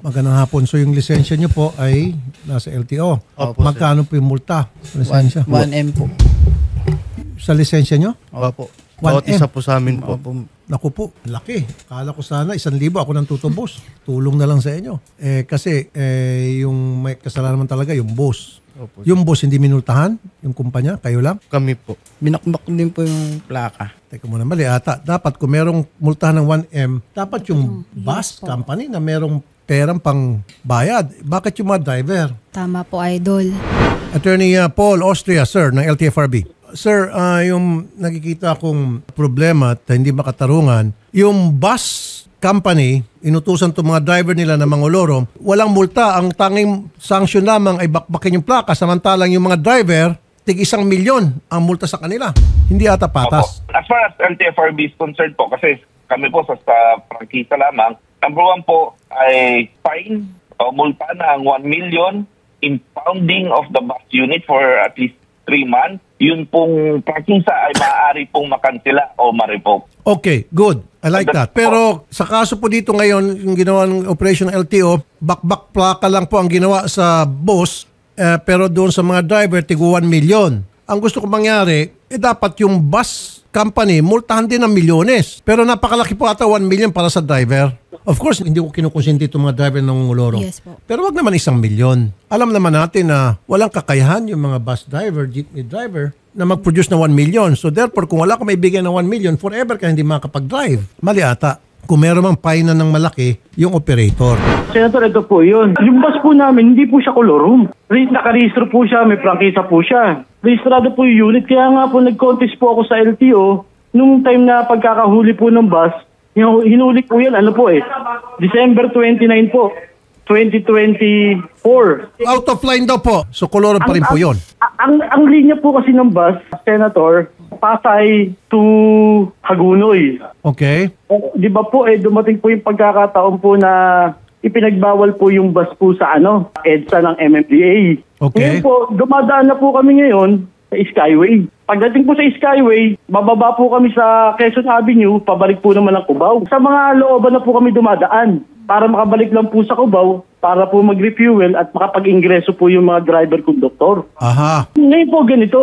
Magandang hapon. So yung lisensya nyo po ay nasa LTO. Opo, Magkano po yung multa? Lisensya? 1M po. Sa lisensya nyo? Opo. 1M? Bawat isa po sa amin po. Opo. Naku po, laki. Kala ko sana 1,000 ako nang tutubos. Tulong na lang sa inyo. Kasi yung may kasalanan naman talaga yung boss. Opo. Yung boss hindi minultahan? Yung kumpanya? Kayo lang? Kami po. Binakbak din po yung plaka. Teka muna, mali ata. Dapat kung merong multahan ng 1M, dapat yung bus company na merong perang pang bayad. Bakit yung mga driver? Tama po, Idol. Attorney Paul Austria, sir, ng LTFRB. Sir, yung nakikita kong problema at hindi makatarungan, yung bus company, inutusan itong mga driver nila na mangoloro, walang multa. Ang tanging sanction lamang ay bakbakin yung plaka, samantalang yung mga driver, tig 1 milyon ang multa sa kanila. Hindi ata patas. Opo. As far as LTFRB is concerned po, kasi kami po sa prangkisa lamang, number 1 po ay fine o multa ng 1 million, impounding of the bus unit for at least 3 months. Yun pong prangkisa ay maaari pong makansela o ma-revoke. Okay, good. I like that. Pero sa kaso po dito ngayon, yung ginawa ng Operation LTO, bakbak plaka lang po ang ginawa sa boss, pero doon sa mga driver, tig 1 million. Ang gusto ko mangyari, dapat yung bus company, multahan din ng milyones. Pero napakalaki po ata 1 million para sa driver. Of course, hindi ko kinukonsinti itong mga driver ng nguloro. Yes po. Pero wag naman 1 milyon. Alam naman natin na walang kakayahan yung mga bus driver, jeepney driver, na mag-produce ng 1 million. So therefore, kung wala ka may bigyan ng 1 million, forever ka hindi makakapag-drive. Mali ata. Kung meron mang painan ng malaki, yung operator. Senator, ito po yun. Yung bus po namin, hindi po siya colorum. Nakarehistro po siya, may prangkisa po siya. Rehistrado po yung unit. Kaya nga po nag-contest po ako sa LTO. Nung time na pagkakahuli po ng bus, hinuli po yan, December 29 po, 2024. Out of line daw po. So koloro pa rin po yun. Ang linya po kasi ng bus, Senator, Pasay to Hagunoy. Okay. Di ba po, dumating po yung pagkakataon po na ipinagbawal po yung bus po sa EDSA ng MMDA. Okay. Ngayon po, dumadaan na po kami ngayon sa Skyway. Pagdating po sa Skyway, bababa po kami sa Quezon Avenue, pabalik po naman ng Cubao. Sa mga looban na po kami dumadaan para makabalik lang po sa Cubao para po mag-refuel at makapag-ingreso po yung mga driver-conductor. Aha. Ngayon po ganito,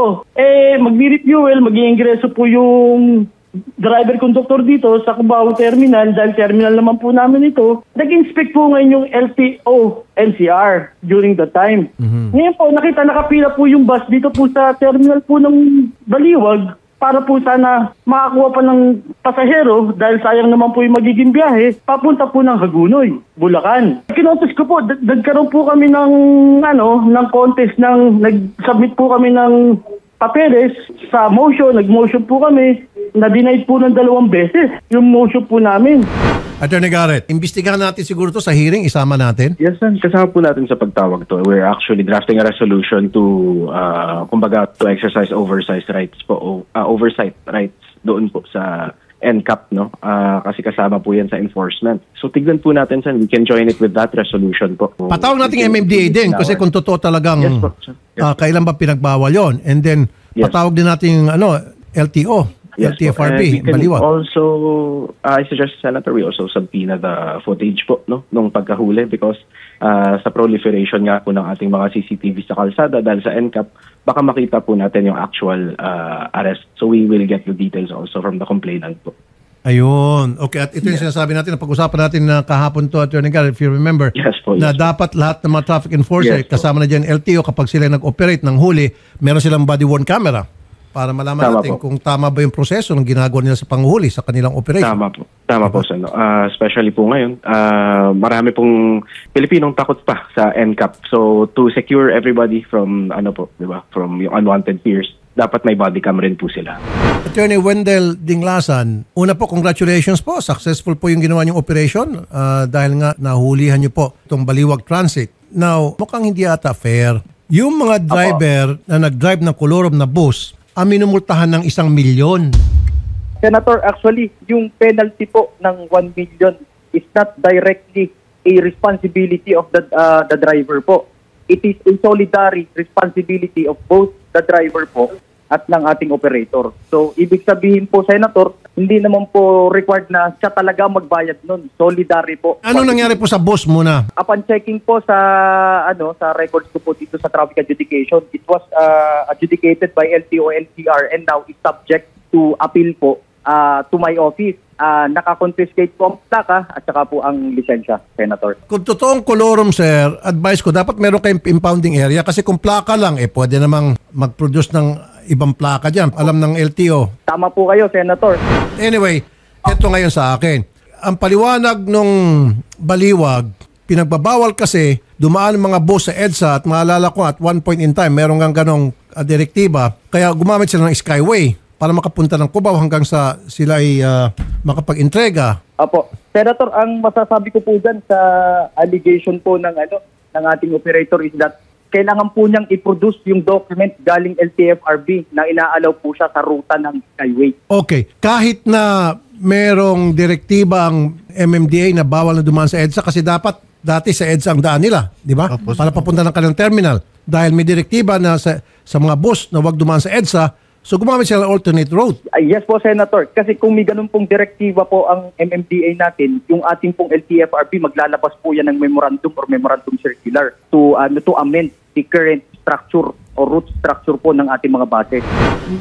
mag-refuel, mag-ingreso po yung driver-conductor dito sa Cubao Terminal dahil terminal naman po namin ito. Nag-inspect po ngayon yung LTO NCR during the time. Ngayon po, nakapila po yung bus dito po sa terminal po ng Baliwag para po sana makakuha pa ng pasahero dahil sayang naman po yung magiging biyahe papunta po ng Hagunoy, Bulacan. Kinontest ko po, nagkaroon po kami ng contest, nag-submit po kami ng papeles sa motion, nag-motion po kami, na-denied po ng 2 beses yung motion po namin. Attorney Garrett, imbestigahan natin siguro to sa hearing, isama natin. Yes, sir. Kasama po natin sa pagtawag to. We're actually drafting a resolution to, to exercise oversight rights doon po sa NCAP, no? Kasi kasama po yan sa enforcement. So tignan po natin, sir. We can join it with that resolution po. Patawag natin MMDA din kasi kung totoo talagang yes, po, sir. Yes, kailan ba pinagbawal yon? And then patawag din natin yung LTO. Yes, LTFRB, we can Baliwag. Also, I suggest, Senator, we also subpoena the footage po, no, nung pagkahuli because sa proliferation nga po ng ating mga CCTV sa kalsada dahil sa NCAP, baka makita po natin yung actual arrest. So we will get the details also from the complainant po. Ayun. Okay, at ito yung sinasabi natin, na pag-usapan natin na kahapon to, Attorney Garrett, if you remember, na dapat lahat ng mga traffic enforcer, kasama na dyan LTO, kapag sila nag-operate ng huli, meron silang body-worn camera para malaman natin kung tama ba yung proseso ng ginagawa nila sa panghuli sa kanilang operation. Tama po, sir. Especially po ngayon, marami pong Pilipinong takot pa sa NCAP. So to secure everybody from from yung unwanted fears, dapat may body cam rin po sila. Attorney Wendell Dinglasan, una po, congratulations po. Successful po yung ginawa niyong operation dahil nga nahulihan niyo po itong Baliwag Transit. Now, mukhang hindi ata fair. Yung mga driver na nag-drive ng kolorom na bus, minumultahan ng 1 milyon. Senator, actually, yung penalty po ng 1 million is not directly a responsibility of the driver po. It is a solidary responsibility of both the driver po at ng ating operator. So, ibig sabihin po, Senator, hindi naman po required na siya talaga magbayad nun. Solidary po. Ano nangyari po sa boss muna? Upon checking po sa sa records ko po dito sa traffic adjudication, it was adjudicated by LTO NCR and now is subject to appeal po to my office. Nakakonfiscate po ang plaka at saka po ang lisensya, Senator. Kung totoong kolorum, sir, advice ko, dapat meron kayong impounding area kasi kung plaka lang, pwede namang mag-produce ng ibang plaka dyan. Alam ng LTO. Tama po kayo, Senator. Anyway, ito ngayon sa akin. Ang paliwanag nung baliwag, pinagbabawal kasi dumaan ang mga boss sa EDSA at maalala ko at one point in time, meron kang ganong direktiba. Kaya gumamit sila ng Skyway para makapunta ng Cubao hanggang sa sila ay makapag-entrega. Opo. Senator, ang masasabi ko po dyan sa allegation po ng ating operator is that kailangan po niyang i-produce yung document galing LTFRB na inaalaw po siya sa ruta ng Skyway. Okay. Kahit na merong direktiba ang MMDA na bawal na dumaan sa EDSA kasi dapat dati sa EDSA ang daan nila, di ba? Para papunta ng kanilang terminal. Dahil may direktiba na sa mga bus na wag dumaan sa EDSA, so gumamit sila ng alternate road. Yes po, Senator. Kasi kung may ganun pong direktiba po ang MMDA natin, yung ating pong LTFRB, maglalabas po yan ng memorandum or memorandum circular to amend the current structure o route structure po ng ating mga base.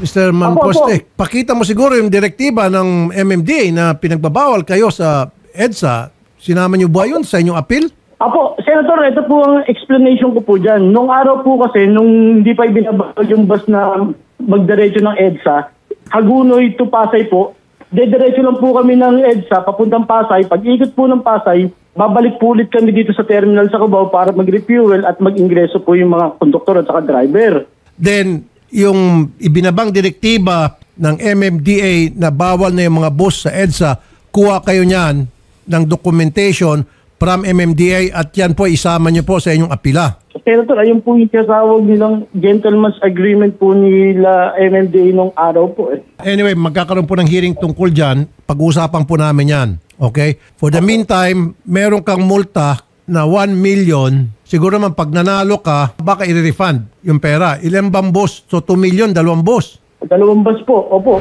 Mr. Mancoste, pakita mo siguro yung direktiba ng MMDA na pinagbabawal kayo sa EDSA. Sinama niyo ba yun sa inyong appeal? Apo, Senator, ito po ang explanation ko po dyan. Nung araw po kasi, nung hindi pa ibinabawal yung bus na magdiretso ng EDSA, Hagunoy to Pasay po, dediretso lang po kami ng EDSA, papuntang Pasay. Pag ikot po ng Pasay, babalik po ulit kami dito sa terminal sa Cubao para mag-refuel at mag-ingreso po yung mga konduktor at saka driver. Then, yung ibinabang direktiba ng MMDA na bawal na yung mga bus sa EDSA, kuha kayo niyan ng documentation from MMDA at yan po isama niyo po sa inyong apila. Senator, ayun po yung kasawag nilang gentleman's agreement po nila MMDA nung araw po. Anyway, magkakaroon po ng hearing tungkol dyan. Pag-uusapan po namin yan. Okay? For the meantime, meron kang multa na 1 million. Siguro naman pag nanalo ka, baka i-refund yung pera. Ilan bang boss? So 2 million, 2 boss. 2 bus po, opo.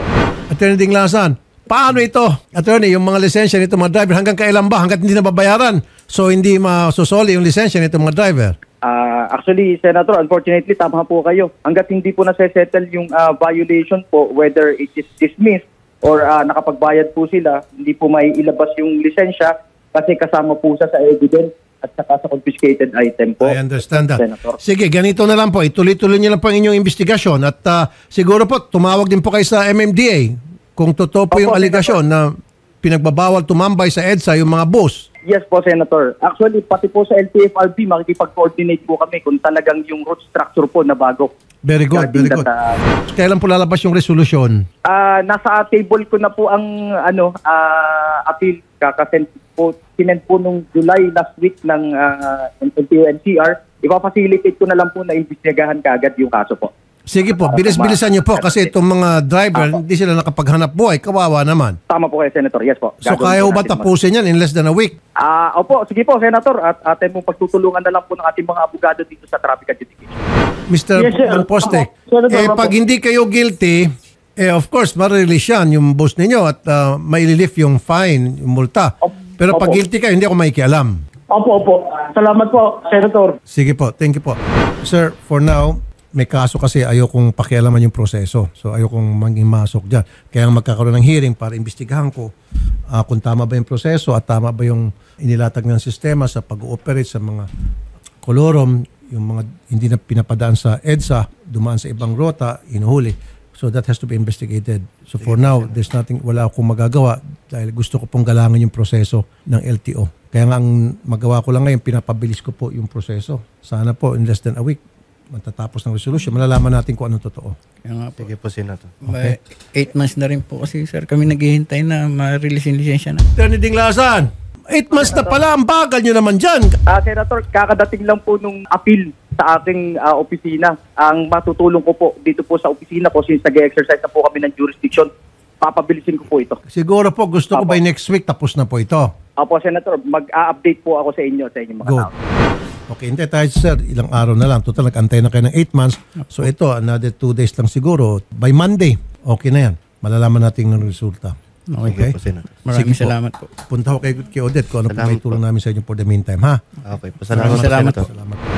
Attorney Dinglasan, paano ito? Attorney, yung mga lisensya nito mga driver, hanggang kailan ba? Hanggat hindi nababayaran. So hindi masusoli yung lisensya nito mga driver. Actually, Senator, unfortunately, tama po kayo. Hanggat hindi po nase-settle yung violation po, whether it is dismissed or nakapagbayad po sila, hindi po may ilabas yung lisensya kasi kasama po sa evidence at saka sa confiscated item po. I understand that. Senator. Sige, ganito na lang po. Ituloy-tuloy niyo lang po ang inyong investigasyon at siguro po tumawag din po kayo sa MMDA kung totoo po yung aligasyon na pinagbabawal tumambay sa EDSA yung mga bus. Yes po, Senator. Actually, pati po sa LTFRB, makikipag-coordinate po kami kung talagang yung route structure po na bago. Very good, very good. Kailan po lalabas yung resolution? Nasa table ko na po ang appeal. Kakasend po, sinend po nung July last week ng LTO NCR. Ipapacilitate ko na lang po na imbestigahan kaagad yung kaso po. Sige po, bilis-bilisan niyo po kasi itong mga driver, hindi sila nakapaghanap buhay. Kawawa naman. Tama po kayo, Senator. Yes po. So kaya ho ba tapusin yan in less than a week? Opo, sige po, Senator. At atin pong pagtutulungan na lang po ng ating mga abogado dito sa traffic adjudication. Mr. Yes, sir. Mancoste, Senator, pag hindi kayo guilty, of course, ma-release yan yung boss ninyo at maililift yung fine, yung multa. Pero pag guilty kayo, hindi ako makikialam. Opo. Salamat po, Senator. Sige po, thank you po. Sir, for now, may kaso kasi ayokong pakialaman yung proseso. So ayokong maging masok dyan. Kaya magkakaroon ng hearing para imbestigahan ko kung tama ba yung proseso at tama ba yung inilatag ng sistema sa pag-ooperate sa mga kolorum, yung mga hindi na pinapadaan sa EDSA, dumaan sa ibang rota, inuhuli. So that has to be investigated. So for now, there's nothing, wala akong magagawa dahil gusto ko pong galangin yung proseso ng LTO. Kaya nga ang magawa ko lang ngayon, pinapabilis ko po yung proseso. Sana po in less than a week, matatapos ng resolution, malalaman natin kung anong totoo. Kaya nga po. Sige po, Senator. Okay. 8 months na rin po kasi sir, kami naghihintay na ma-release yung lisensya na. Attorney Dinglasan, 8 months na pala, ang bagal nyo naman dyan. Senator, kakadating lang po nung appeal sa ating opisina. Ang matutulong ko po dito po sa opisina ko since nag-exercise na po kami ng jurisdiction, papabilisin ko po ito. Siguro po, gusto ko by next week, tapos na po ito. Opo, Senator, mag-update po ako sa inyo, sa inyong mga Good. tao. Okay, hindi tayo sir, ilang araw na lang. Total, nag-antay na kayo ng 8 months. So ito, another 2 days lang siguro. By Monday, okay na yan. Malalaman natin ng resulta. Okay. po, Senator. Maraming Sige po. salamat po. Punta ko kay Odette kung ano po Salamat may tulong namin sa inyo for the meantime, ha? Okay po. Salamat, Salamat po, po. Senator. Salamat.